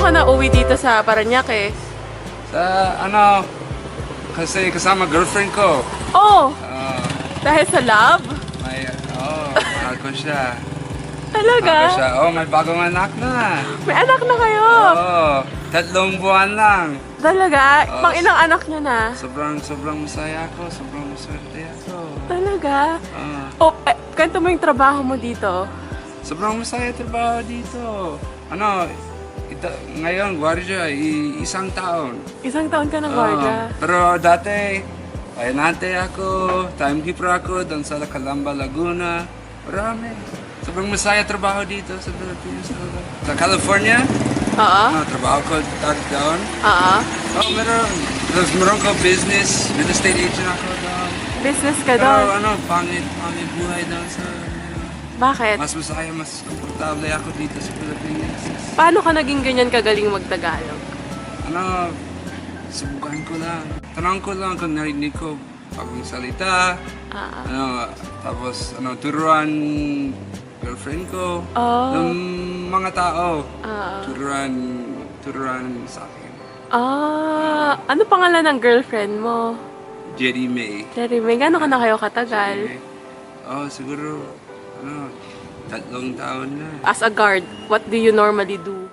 ka na uwi dito sa Parañaque? Kasi kasama girlfriend ko. Oh, Ah, dahil sa love? mahal ko siya. Talaga? Mahal ko siya. May bagong anak na. May anak na kayo? 3 buwan lang. Talaga? Pang ilang anak nyo na? Sobrang masaya ako. Sobrang maswerte ako. Talaga? Ah, Oh, kwento mo yung trabaho mo dito. sobrang masaya trabaho dito. Ngayon, gwardiya, 1 taon. 1 taon ka ng guardia. Pero dati, ayunante ako, timekeeper ako doon sa Calamba, Laguna. Marami. Sobrang masaya trabaho dito sa Pilipinas. Sa California, Oo. trabaho ko doon. Oo. Meron ko business, real estate agent ako doon. Business ka Pero doon. pangit buhay doon sa... Bakit? Mas masaya, mas komportable ako dito sa Pilipinas. Paano ka naging ganyan kagaling magtagalog? Subukan ko lang. Tanong ko lang kung narinig ko bagong salita. Tapos, turuan girlfriend ko. Ng mga tao. Turuan sa akin. Ano pangalan ng girlfriend mo? Jerry May. Jerry May, gano'n ka na kayo katagal? Siguro, 3 taon na. As a guard, what do you normally do?